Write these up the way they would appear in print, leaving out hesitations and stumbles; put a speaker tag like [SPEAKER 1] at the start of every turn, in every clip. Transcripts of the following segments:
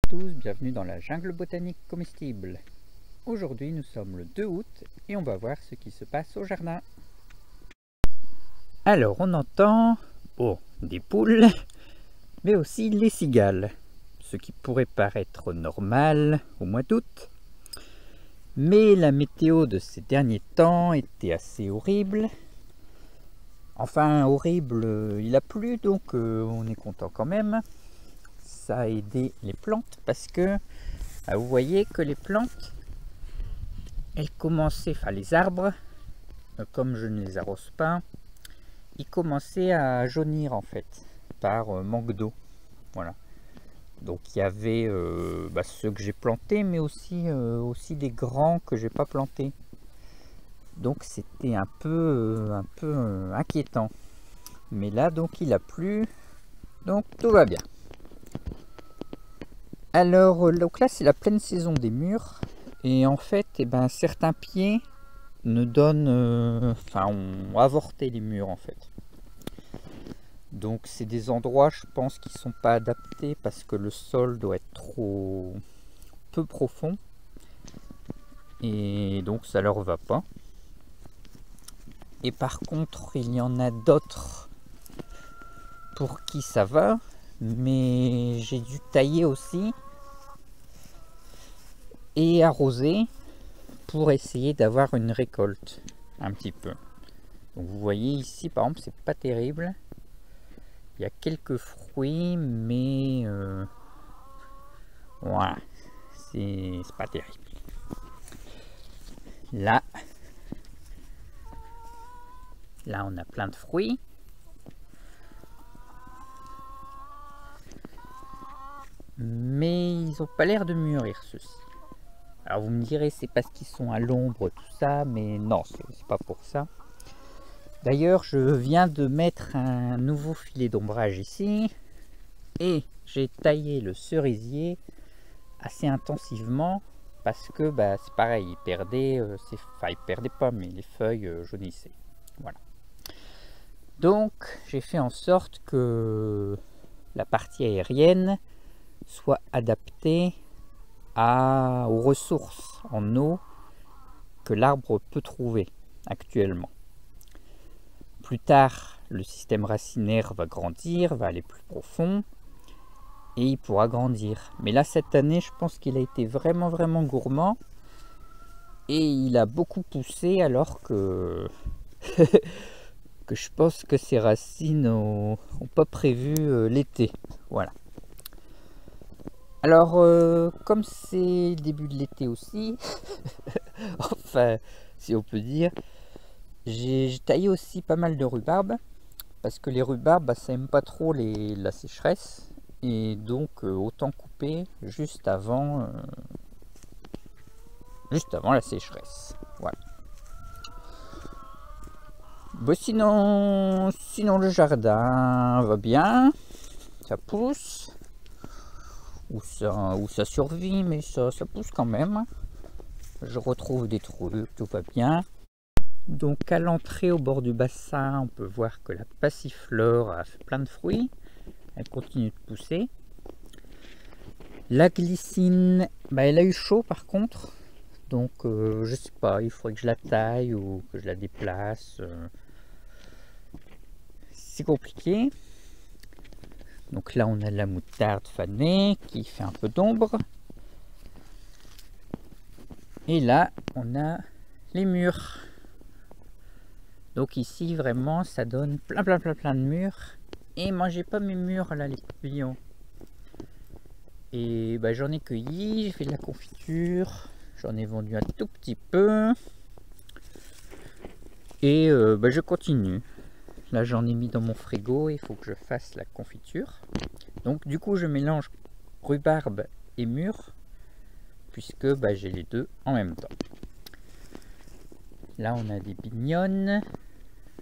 [SPEAKER 1] tous, bienvenue dans la jungle botanique comestible. Aujourd'hui nous sommes le 2 août et on va voir ce qui se passe au jardin. Alors on entend des poules, mais aussi les cigales, ce qui pourrait paraître normal au mois d'août. Mais la météo de ces derniers temps était assez horrible. Enfin horrible, il a plu donc on est content quand même. Ça a aidé les plantes parce que vous voyez que les plantes, elles commençaient, enfin les arbres, comme je ne les arrose pas, ils commençaient à jaunir en fait par manque d'eau. Voilà. Donc il y avait ceux que j'ai plantés, mais aussi des grands que j'ai pas plantés. Donc c'était un peu inquiétant. Mais là donc il a plu, donc tout va bien. Alors donc là c'est la pleine saison des mûres et en fait certains pieds ne donnent, ont avorté les mûres en fait. Donc c'est des endroits je pense qui sont pas adaptés parce que le sol doit être trop peu profond et donc ça leur va pas. Et par contre il y en a d'autres pour qui ça va, mais j'ai dû tailler aussi et arroser pour essayer d'avoir une récolte un petit peu. Donc vous voyez ici par exemple c'est pas terrible, il y a quelques fruits mais voilà, c'est pas terrible. Là on a plein de fruits. Mais ils n'ont pas l'air de mûrir ceux-ci. Alors vous me direz c'est parce qu'ils sont à l'ombre tout ça, mais non, c'est pas pour ça. D'ailleurs je viens de mettre un nouveau filet d'ombrage ici et j'ai taillé le cerisier assez intensivement parce que c'est pareil, il perdait, il perdait pas mais les feuilles jaunissaient. Voilà. Donc j'ai fait en sorte que la partie aérienne soit adaptée aux ressources en eau que l'arbre peut trouver actuellement. Plus tard, le système racinaire va grandir, va aller plus profond et il pourra grandir. Mais là, cette année, je pense qu'il a été vraiment gourmand et il a beaucoup poussé alors que que je pense que ses racines n'ont pas prévu l'été. Voilà. Alors, comme c'est le début de l'été aussi, enfin, si on peut dire, j'ai taillé aussi pas mal de rhubarbe, parce que les rhubarbes, ça aime pas trop la sécheresse, et donc autant couper juste avant la sécheresse. Voilà. Bon, sinon le jardin va bien, ça pousse. Où ça survit, mais ça pousse quand même. Je retrouve des trucs, tout va bien. Donc à l'entrée au bord du bassin, on peut voir que la passiflore a fait plein de fruits. Elle continue de pousser. La glycine, elle a eu chaud par contre. Donc je sais pas, il faudrait que je la taille ou que je la déplace. C'est compliqué. Donc là on a la moutarde fanée qui fait un peu d'ombre. Et là on a les mûres. Donc ici vraiment ça donne plein de mûres. Et mangez pas mes mûres là, les papillons. Et j'en ai cueilli, j'ai fait de la confiture. J'en ai vendu un tout petit peu. Et je continue. Là j'en ai mis dans mon frigo, il faut que je fasse la confiture. Donc du coup je mélange rhubarbe et mûre, puisque j'ai les deux en même temps. Là on a des bignonnes.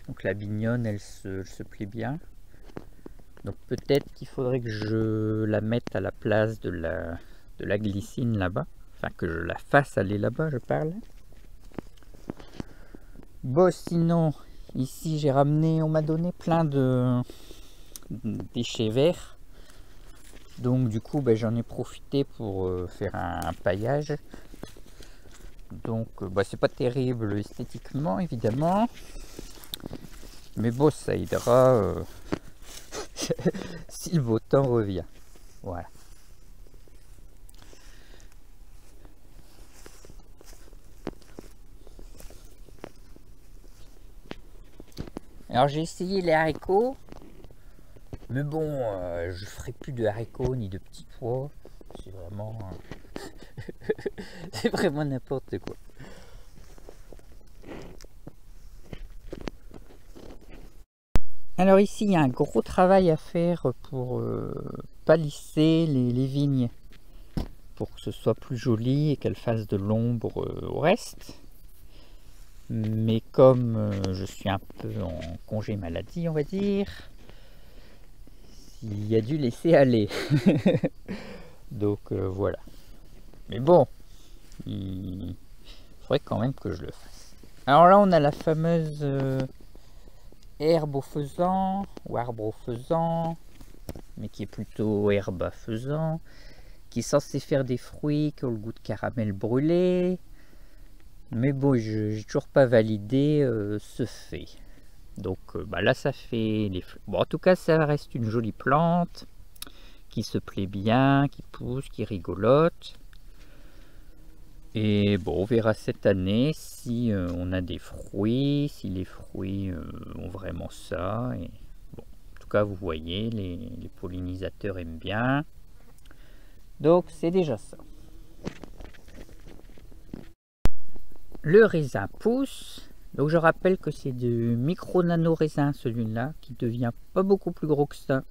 [SPEAKER 1] Donc la bignonne elle se plie bien. Donc peut-être qu'il faudrait que je la mette à la place de la glycine là-bas. Enfin que je la fasse aller là-bas, je parle. Bon sinon... Ici j'ai ramené, on m'a donné plein de déchets verts. Donc du coup j'en ai profité pour faire un paillage. Donc c'est pas terrible esthétiquement évidemment, mais bon, ça aidera si le beau temps revient. Voilà. Alors j'ai essayé les haricots, mais bon, je ferai plus de haricots ni de petits pois. C'est vraiment, c'est vraiment n'importe quoi. Alors ici, il y a un gros travail à faire pour palisser les vignes, pour que ce soit plus joli et qu'elles fassent de l'ombre au reste. Mais comme je suis un peu en congé maladie, on va dire, il y a dû laisser aller. Donc voilà. Mais bon, il faudrait quand même que je le fasse. Alors là, on a la fameuse herbe au faisan, ou arbre au faisan, mais qui est plutôt herbe à faisan, qui est censé faire des fruits qui ont le goût de caramel brûlé. Mais bon, j'ai toujours pas validé ce fait. Donc là, ça fait les fleurs. Bon, en tout cas, ça reste une jolie plante qui se plaît bien, qui pousse, qui rigolote. Et bon, on verra cette année si on a des fruits, si les fruits ont vraiment ça. Et bon, en tout cas, vous voyez, les pollinisateurs aiment bien. Donc, c'est déjà ça. Le raisin pousse. Donc, je rappelle que c'est de micro-nano raisin, celui-là, qui devient pas beaucoup plus gros que ça.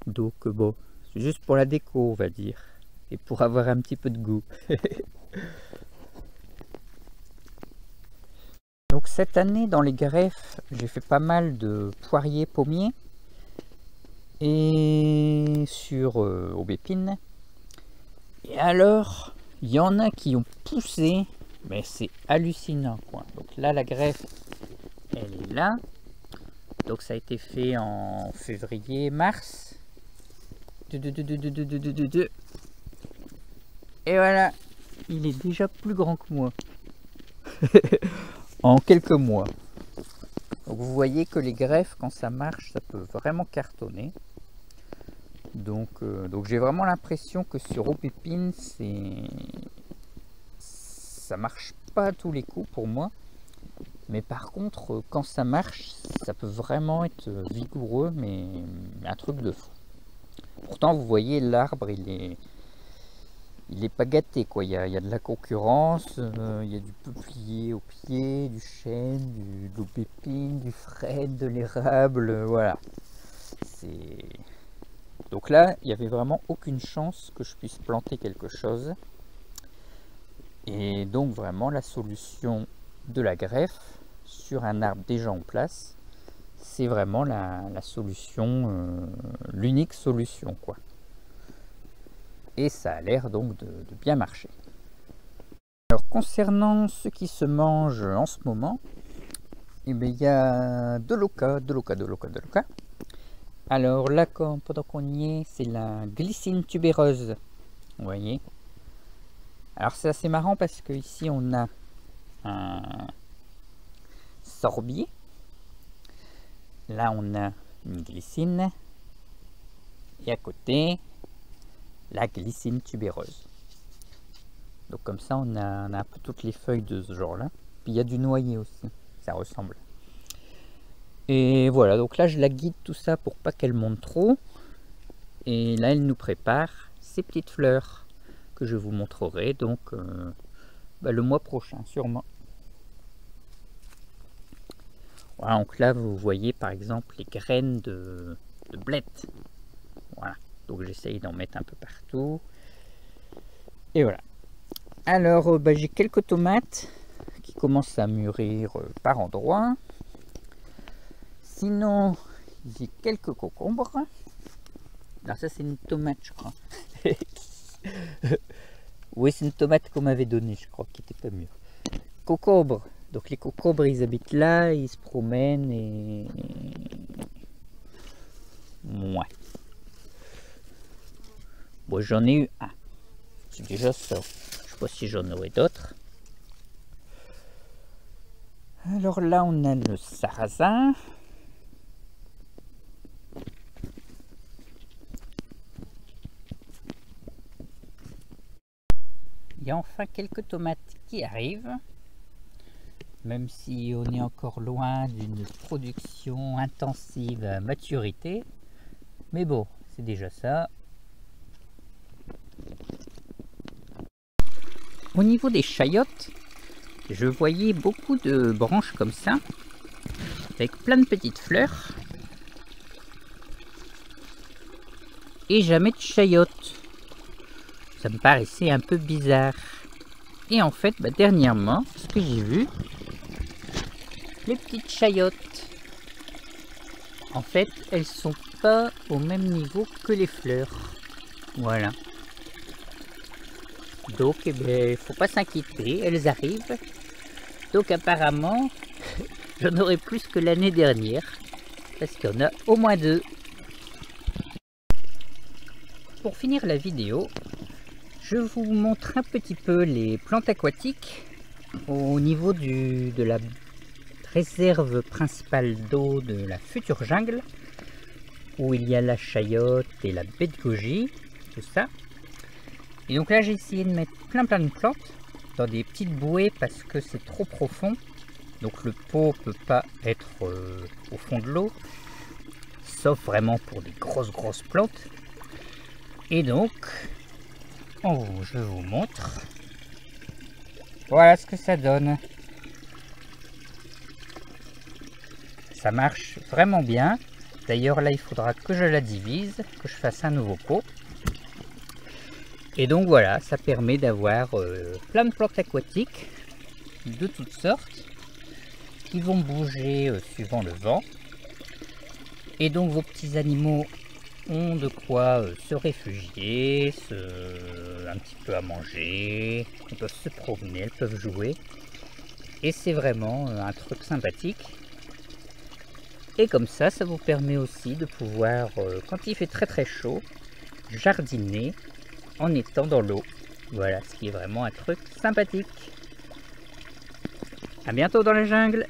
[SPEAKER 1] Donc, bon, c'est juste pour la déco, on va dire. Et pour avoir un petit peu de goût. Donc cette année dans les greffes, j'ai fait pas mal de poiriers pommiers et sur aubépine. Et alors, il y en a qui ont poussé, mais c'est hallucinant quoi. Donc là la greffe, elle est là. Donc ça a été fait en février, mars. Et voilà, il est déjà plus grand que moi. En quelques mois. Donc vous voyez que les greffes, quand ça marche, ça peut vraiment cartonner. Donc j'ai vraiment l'impression que sur aubépine, ça marche pas à tous les coups pour moi. Mais par contre, quand ça marche, ça peut vraiment être vigoureux, mais un truc de fou. Pourtant, vous voyez, l'arbre, il est pas gâté quoi. Il y a de la concurrence, il y a du peuplier au pied, du chêne, de l'aubépine, du frêne, de l'érable, voilà. Donc là, il n'y avait vraiment aucune chance que je puisse planter quelque chose. Et donc vraiment la solution de la greffe sur un arbre déjà en place, c'est vraiment la solution, l'unique solution quoi. Et ça a l'air donc de bien marcher. Alors concernant ce qui se mange en ce moment, eh bien, il y a de l'oca. Alors là, pendant qu'on y est, c'est la glycine tubéreuse. Vous voyez. Alors c'est assez marrant parce que ici on a un sorbier. Là on a une glycine. Et à côté, la glycine tubéreuse. Donc comme ça on a un peu toutes les feuilles de ce genre là. Puis il y a du noyer aussi, ça ressemble. Et voilà, donc là je la guide tout ça pour pas qu'elle monte trop. Et là elle nous prépare ces petites fleurs que je vous montrerai donc le mois prochain sûrement. Voilà, donc là vous voyez par exemple les graines de blettes. Voilà, donc j'essaye d'en mettre un peu partout. Et voilà. Alors j'ai quelques tomates qui commencent à mûrir par endroits. Sinon j'ai quelques concombres. Alors ça c'est une tomate je crois. Oui, c'est une tomate qu'on m'avait donnée, je crois, qui n'était pas mûre. Concombres. Donc les concombres, ils habitent là, ils se promènent et... Ouais. Bon, j'en ai eu un. C'est déjà ça. Je sais pas si j'en aurai d'autres. Alors là, on a le sarrasin. Il y a enfin quelques tomates qui arrivent. Même si on est encore loin d'une production intensive à maturité. Mais bon, c'est déjà ça. Au niveau des chayotes, je voyais beaucoup de branches comme ça, avec plein de petites fleurs. Et jamais de chayotes. Ça me paraissait un peu bizarre. Et en fait, dernièrement, ce que j'ai vu, les petites chayotes, en fait, elles sont pas au même niveau que les fleurs. Voilà. Donc, eh bien, faut pas s'inquiéter, elles arrivent. Donc apparemment, j'en aurai plus que l'année dernière, parce qu'il y en a au moins 2. Pour finir la vidéo, je vous montre un petit peu les plantes aquatiques au niveau de la réserve principale d'eau de la future jungle, où il y a la chayote et la baie de goji, tout ça. Et donc là, j'ai essayé de mettre plein de plantes dans des petites bouées parce que c'est trop profond. Donc le pot peut pas être au fond de l'eau, sauf vraiment pour des grosses plantes. Et donc, je vous montre. Voilà ce que ça donne. Ça marche vraiment bien. D'ailleurs là, il faudra que je la divise, que je fasse un nouveau pot. Et donc voilà, ça permet d'avoir plein de plantes aquatiques de toutes sortes qui vont bouger suivant le vent. Et donc vos petits animaux ont de quoi se réfugier, un petit peu à manger, ils peuvent se promener, elles peuvent jouer. Et c'est vraiment un truc sympathique. Et comme ça vous permet aussi de pouvoir, quand il fait très chaud, jardiner en étant dans l'eau. Voilà, ce qui est vraiment un truc sympathique. À bientôt dans la jungle.